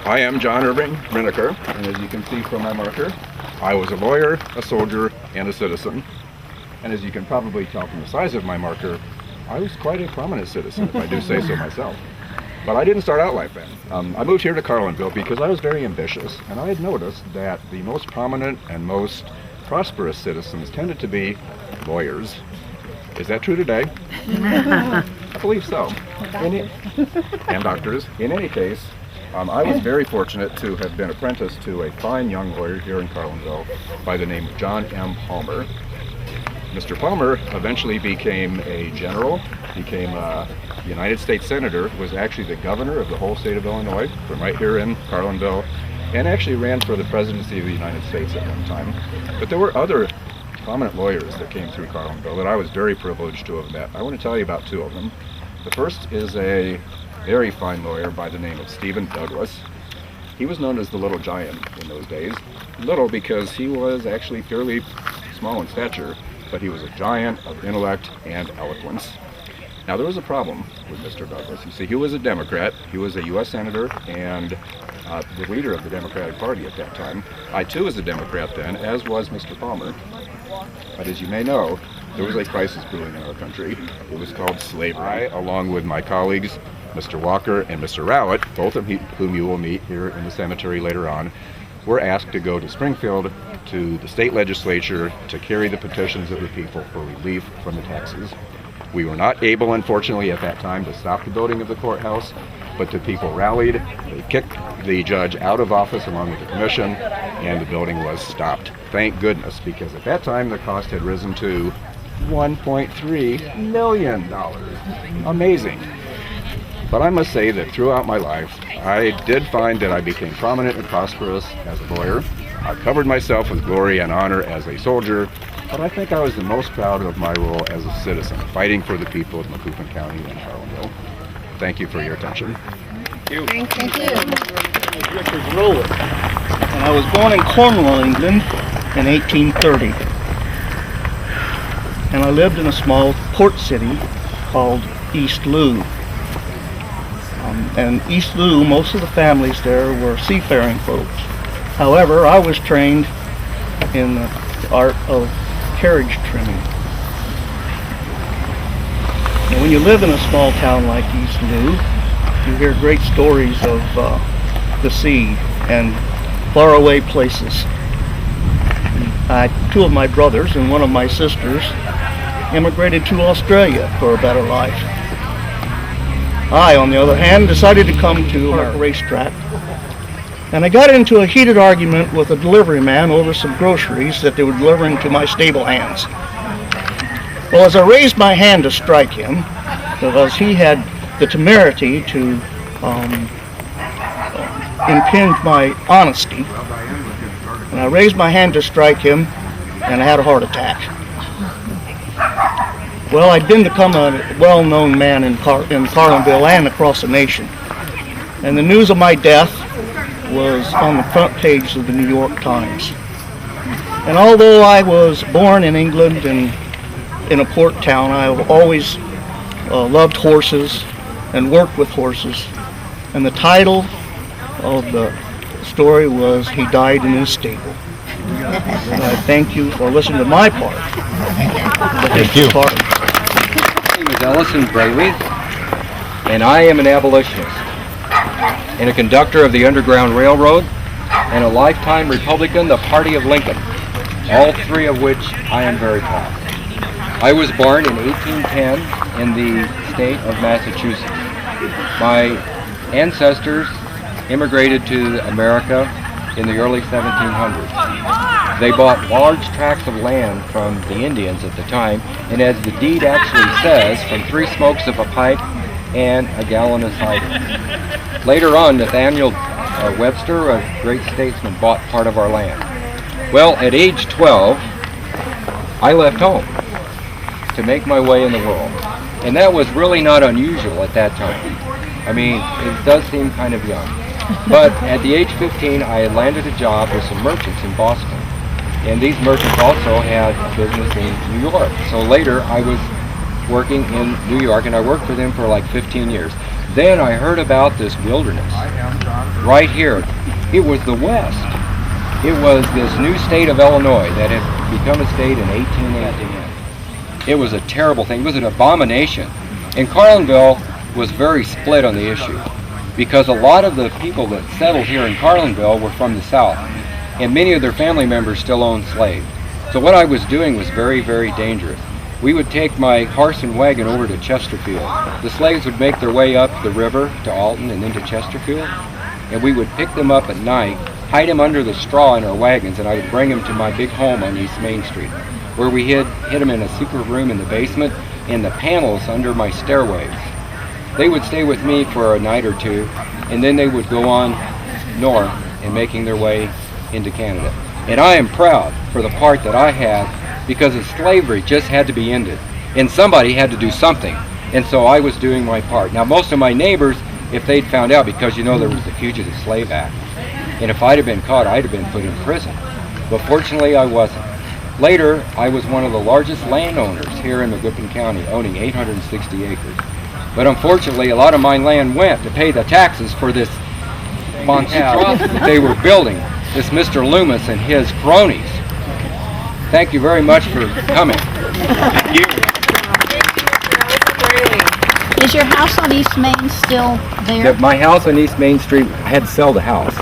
I am John Irving Riniker, and as you can see from my marker, I was a lawyer, a soldier, and a citizen. And as you can probably tell from the size of my marker, I was quite a prominent citizen, if I do say so myself. But I didn't start out like that. I moved here to Carlinville because I was very ambitious, and I had noticed that the most prominent and most prosperous citizens tended to be lawyers. Is that true today? I believe so. And doctors. In any case, I was very fortunate to have been apprenticed to a fine young lawyer here in Carlinville by the name of John M. Palmer. Mr. Palmer eventually became a general, became a United States Senator, was actually the governor of the whole state of Illinois from right here in Carlinville, and actually ran for the presidency of the United States at one time. But there were other prominent lawyers that came through Carlinville that I was very privileged to have met. I want to tell you about two of them. The first is a very fine lawyer by the name of Stephen Douglas. He was known as the Little Giant in those days. Little because he was actually fairly small in stature, but he was a giant of intellect and eloquence. Now there was a problem with Mr. Douglas. You see, he was a Democrat, he was a U.S. Senator, and the leader of the Democratic Party at that time. I too was a Democrat then, as was Mr. Palmer. But as you may know, there was a crisis brewing in our country. It was called slavery. I, along with my colleagues, Mr. Walker and Mr. Rowlett, both of whom you will meet here in the cemetery later on, were asked to go to Springfield to the state legislature to carry the petitions of the people for relief from the taxes. We were not able, unfortunately, at that time to stop the building of the courthouse, but the people rallied, they kicked the judge out of office along with the commission, and the building was stopped. Thank goodness, because at that time the cost had risen to $1.3 million. Amazing. But I must say that throughout my life, I did find that I became prominent and prosperous as a lawyer. I covered myself with glory and honor as a soldier, but I think I was the most proud of my role as a citizen, fighting for the people of Macoupin County and Carlinville. Thank you for your attention. Thank you. Thank you. Richard Rowlett, and I was born in Cornwall, England in 1830. And I lived in a small port city called East Lou. And East Lou, most of the families there were seafaring folks. However, I was trained in the art of carriage trimming. And when you live in a small town like East Lou, you hear great stories of the sea and faraway places. Two of my brothers and one of my sisters immigrated to Australia for a better life. I, on the other hand, decided to come to a racetrack, and I got into a heated argument with a delivery man over some groceries that they were delivering to my stable hands. Well, as I raised my hand to strike him, because he had the temerity to impinge my honesty, and I raised my hand to strike him, and I had a heart attack. Well, I'd been become a well-known man in Carlinville and across the nation. And the news of my death was on the front page of the New York Times. And although I was born in England and in a port town, I've always loved horses and worked with horses. And the title of the story was He Died in His Stable. And I thank you for listening to my part. Thank you. My name is Ellison Brayweed, and I am an abolitionist and a conductor of the Underground Railroad and a lifetime Republican, the Party of Lincoln, all three of which I am very proud. I was born in 1810 in the state of Massachusetts. My ancestors immigrated to America in the early 1700s. They bought large tracts of land from the Indians at the time, and as the deed actually says, from 3 smokes of a pipe and a gallon of cider. Later on, Nathaniel Webster, a great statesman, bought part of our land. Well, at age 12, I left home to make my way in the world. And that was really not unusual at that time. I mean, it does seem kind of young. But at the age 15, I had landed a job with some merchants in Boston. And these merchants also had business in New York. So later I was working in New York, and I worked for them for like 15 years. Then I heard about this wilderness right here. It was the West. It was this new state of Illinois that had become a state in 1818. It was a terrible thing. It was an abomination. And Carlinville was very split on the issue because a lot of the people that settled here in Carlinville were from the South, and many of their family members still owned slaves. So what I was doing was very, very dangerous. We would take my horse and wagon over to Chesterfield. The slaves would make their way up the river to Alton and then to Chesterfield, and we would pick them up at night, hide them under the straw in our wagons, and I would bring them to my big home on East Main Street, where we hid them in a secret room in the basement in the panels under my stairways. They would stay with me for a night or two, and then they would go on north and making their way into Canada. And I am proud for the part that I had, because the slavery just had to be ended, and somebody had to do something, and so I was doing my part. Now most of my neighbors, if they'd found out, because you know there was the Fugitive Slave Act, and if I'd have been caught, I'd have been put in prison. But fortunately I wasn't. Later, I was one of the largest landowners here in Macoupin County, owning 860 acres. But unfortunately, a lot of my land went to pay the taxes for this monstrosity that they were building, this Mr. Loomis and his cronies. Thank you very much for coming. Thank you. Is your house on East Main still there? My house on East Main Street, I had to sell the house.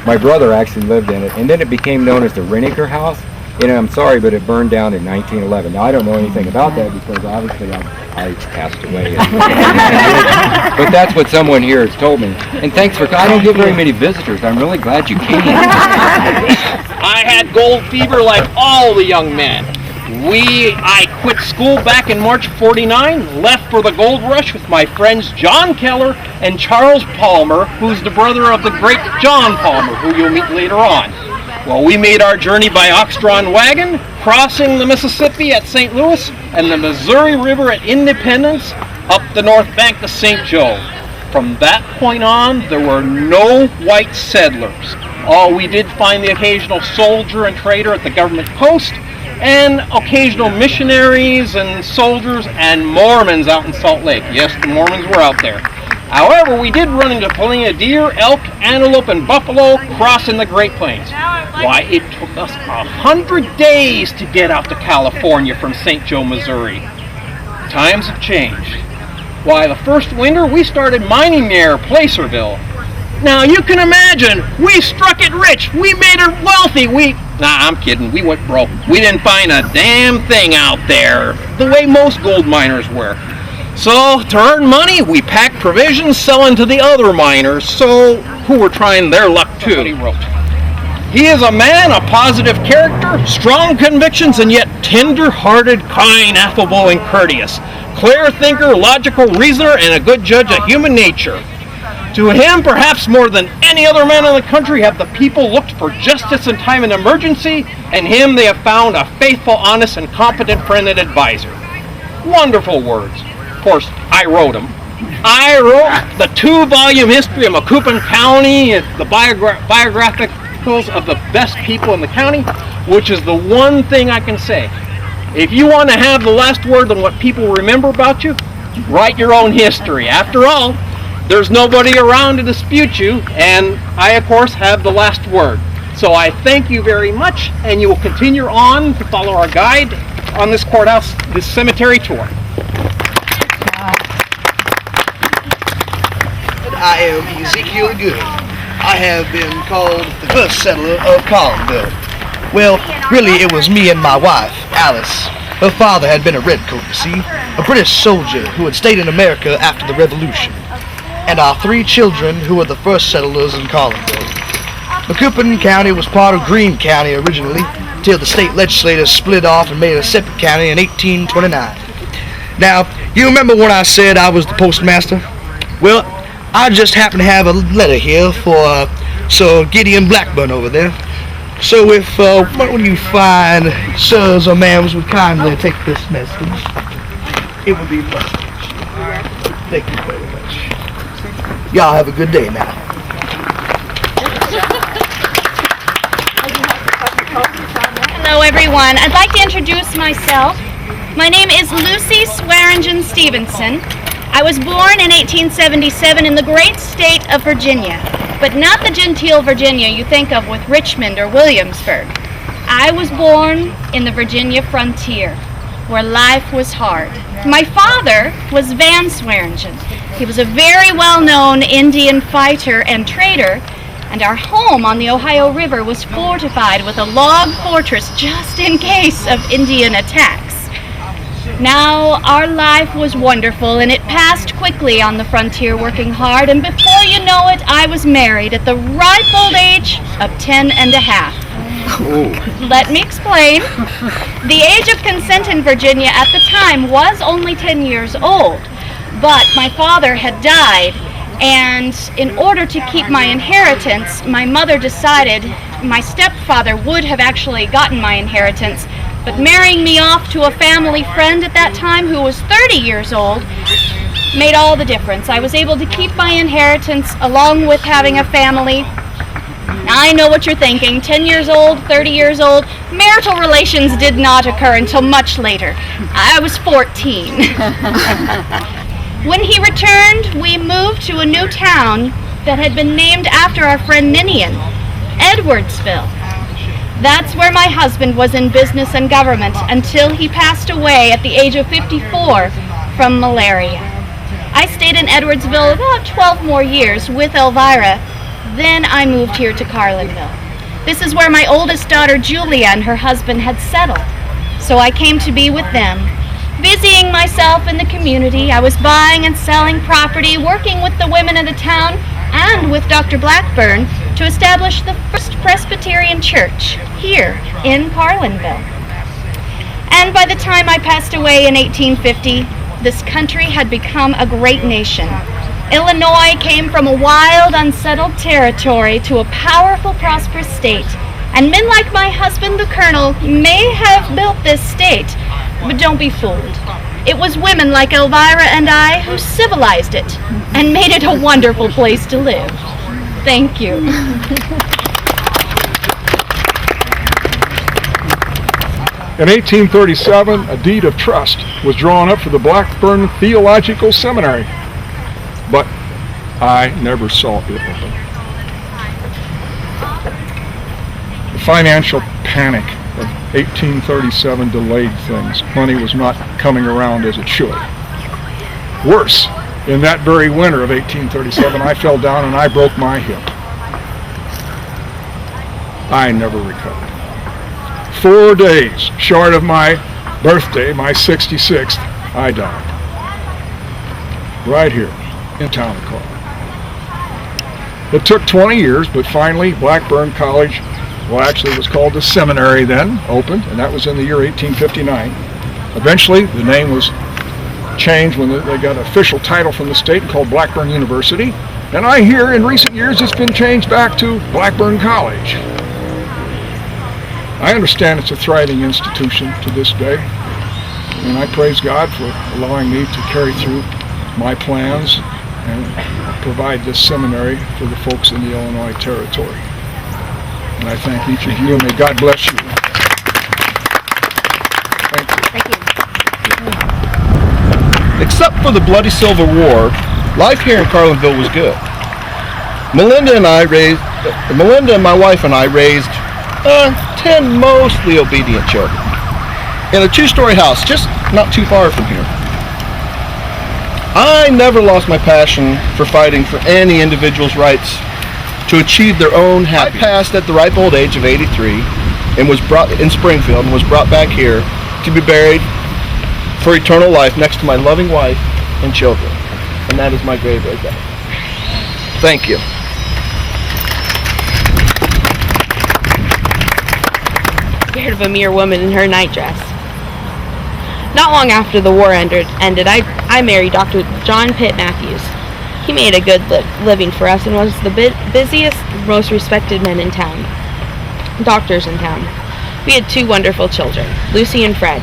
My brother actually lived in it, and then it became known as the Reniker House. And I'm sorry, but it burned down in 1911. Now, I don't know anything about that because obviously I passed away. But that's what someone here has told me. And thanks for, I don't get very many visitors. I'm really glad you came. I had gold fever like all the young men. I quit school back in March '49, left for the gold rush with my friends John Keller and Charles Palmer, who's the brother of the great John Palmer, who you'll meet later on. Well, we made our journey by ox-drawn wagon, crossing the Mississippi at St. Louis and the Missouri River at Independence, up the north bank to St. Joe. From that point on, there were no white settlers. We did find the occasional soldier and trader at the government post, and occasional missionaries and soldiers and Mormons out in Salt Lake. Yes, the Mormons were out there. However, we did run into plenty of deer, elk, antelope, and buffalo crossing the Great Plains. Why, it took us 100 days to get out to California from St. Joe, Missouri. Times have changed. Why, the first winter we started mining near Placerville. Now you can imagine, we struck it rich, we made it wealthy, I'm kidding, we went broke. We didn't find a damn thing out there, the way most gold miners were. So, to earn money, we packed provisions selling to the other miners, who were trying their luck too. He is a man of positive character, strong convictions, and yet tender-hearted, kind, affable, and courteous. Clear thinker, logical reasoner, and a good judge of human nature. To him, perhaps more than any other man in the country, have the people looked for justice in time of emergency, and him they have found a faithful, honest, and competent friend and advisor. Wonderful words. Of course, I wrote them. I wrote the 2-volume history of Macoupin County, the biographicals of the best people in the county, which is the one thing I can say. If you want to have the last word on what people remember about you, write your own history. After all, there's nobody around to dispute you, and I, of course, have the last word. So I thank you very much, and you will continue on to follow our guide on this courthouse, this cemetery tour. I am Ezekiel Good. I have been called the first settler of Carlinville. Well, really it was me and my wife, Alice. Her father had been a redcoat, you see, a British soldier who had stayed in America after the Revolution. And our 3 children who were the first settlers in Carlinville. Macoupin County was part of Greene County originally, till the state legislators split off and made it a separate county in 1829. Now, you remember when I said I was the postmaster? Well, I just happen to have a letter here for Sir Gideon Blackburn over there. So if when you find sirs or ma'ams would kindly take this message, it would be much appreciated. Thank you very much. Y'all have a good day now. Hello everyone. I'd like to introduce myself. My name is Lucy Swearingen Stevenson. I was born in 1877 in the great state of Virginia, but not the genteel Virginia you think of with Richmond or Williamsburg. I was born in the Virginia frontier, where life was hard. My father was Van Swearingen. He was a very well-known Indian fighter and trader, and our home on the Ohio River was fortified with a log fortress just in case of Indian attacks. Now, our life was wonderful, and it passed quickly on the frontier working hard, and before you know it, I was married at the ripe old age of 10 and a half. Let me explain. The age of consent in Virginia at the time was only 10 years old, but my father had died, and in order to keep my inheritance, my mother decided my stepfather would have actually gotten my inheritance, but marrying me off to a family friend at that time who was 30 years old made all the difference. I was able to keep my inheritance along with having a family. Now, I know what you're thinking. 10 years old, 30 years old. Marital relations did not occur until much later. I was 14. When he returned, we moved to a new town that had been named after our friend Ninian, Edwardsville. That's where my husband was in business and government until he passed away at the age of 54 from malaria. I stayed in Edwardsville about 12 more years with Elvira. Then I moved here to Carlinville. This is where my oldest daughter Julia and her husband had settled. So I came to be with them. Busying myself in the community, I was buying and selling property, working with the women of the town, and with Dr. Blackburn to establish the first Presbyterian church here in Carlinville. And by the time I passed away in 1850, this country had become a great nation. Illinois came from a wild, unsettled territory to a powerful, prosperous state. And men like my husband, the Colonel, may have built this state, but don't be fooled. It was women like Elvira and I who civilized it and made it a wonderful place to live. Thank you. In 1837, a deed of trust was drawn up for the Blackburn Theological Seminary, but I never saw it open. The financial panic of 1837 delayed things. Money was not coming around as it should. Worse, in that very winter of 1837, I fell down and I broke my hip. I never recovered. 4 days short of my birthday, my 66th, I died. Right here in town of Carlinville. It took 20 years, but finally Blackburn College, well, actually it was called the seminary then, opened, and that was in the year 1859. Eventually, the name was changed when they got an official title from the state called Blackburn University, and I hear in recent years it's been changed back to Blackburn College. I understand it's a thriving institution to this day, and I praise God for allowing me to carry through my plans and provide this seminary for the folks in the Illinois territory. And I thank each of you, and may God bless you. Thank you. Thank you. Except for the bloody Civil War, life here in Carlinville was good. Melinda and my wife and I raised 10 mostly obedient children in a 2-story house just not too far from here. I never lost my passion for fighting for any individual's rights to achieve their own happiness. I passed at the ripe old age of 83 and was brought in Springfield and was brought back here to be buried for eternal life next to my loving wife and children. And that is my grave right there. Thank you. Scared of a mere woman in her nightdress. Not long after the war ended, I married Dr. John Pitt Matthews. He made a good living for us and was the busiest, most respected men in town. Doctors in town. We had 2 wonderful children, Lucy and Fred.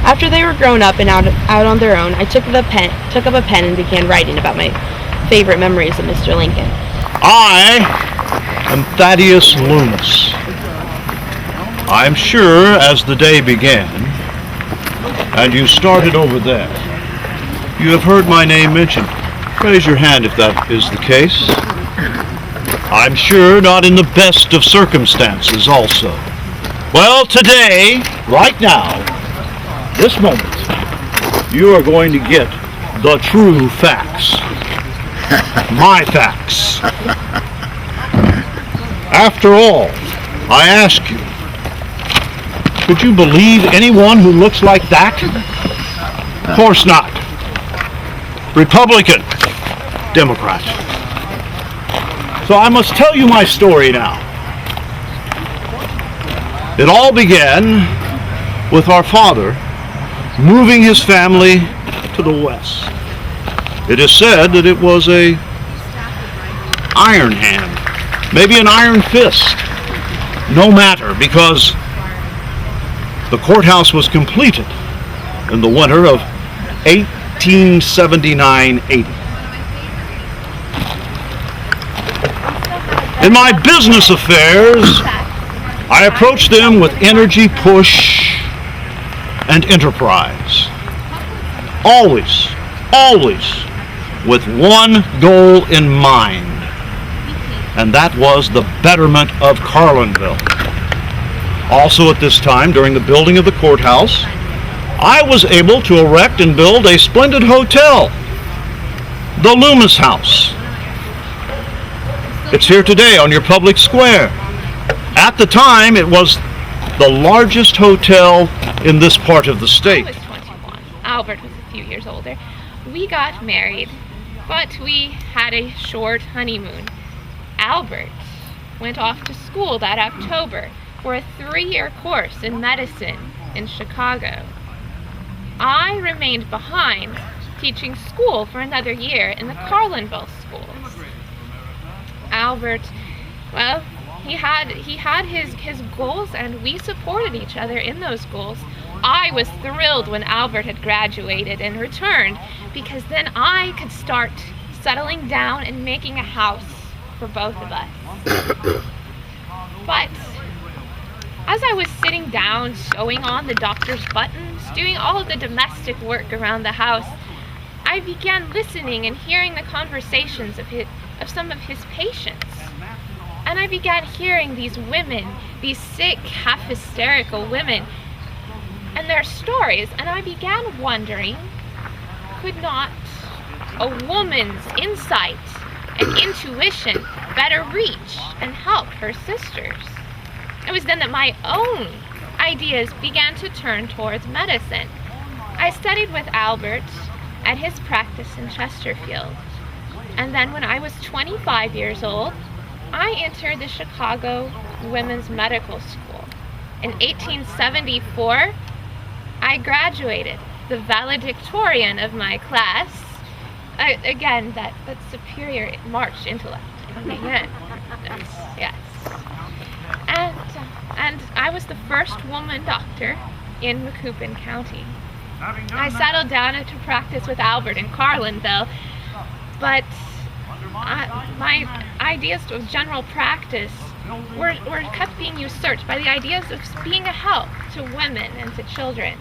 After they were grown up and out on their own, I took up a pen and began writing about my favorite memories of Mr. Lincoln. I am Thaddeus Loomis. I'm sure as the day began, and you started over there, You have heard my name mentioned. Raise your hand if that is the case. I'm sure not in the best of circumstances also. Well, today, right now, this moment, you are going to get the true facts. My facts. After all, I ask you, could you believe anyone who looks like that? Of course not. Republican, Democrat. So I must tell you my story now. It all began with our father moving his family to the west. It is said that it was a iron hand, maybe an iron fist. No matter, because the courthouse was completed in the winter of 1879-80. In my business affairs, I approached them with energy, push, and enterprise. Always, always with one goal in mind, and that was the betterment of Carlinville. Also at this time, during the building of the courthouse, I was able to erect and build a splendid hotel, the Loomis House. It's here today on your public square. At the time, it was the largest hotel in this part of the state. I was 21. Albert was a few years older. We got married, but we had a short honeymoon. Albert went off to school that October for a 3-year course in medicine in Chicago. I remained behind teaching school for another year in the Carlinville schools. Albert, well, he had his goals, and we supported each other in those goals. I was thrilled when Albert had graduated and returned, because then I could start settling down and making a house for both of us. But as I was sitting down, sewing on the doctor's buttons, doing all of the domestic work around the house, I began listening and hearing the conversations of some of his patients. And I began hearing these women, these sick, half-hysterical women, and their stories, and I began wondering, could not a woman's insight and intuition better reach and help her sisters? It was then that my own ideas began to turn towards medicine. I studied with Albert at his practice in Chesterfield, and then when I was 25 years old, I entered the Chicago Women's Medical School. In 1874, I graduated, the valedictorian of my class. Again, that superior March intellect coming in. Yes. And I was the first woman doctor in Macoupin County. I settled down to practice with Albert in Carlinville, but my ideas of general practice were kept being usurped by the ideas of being a help to women and to children.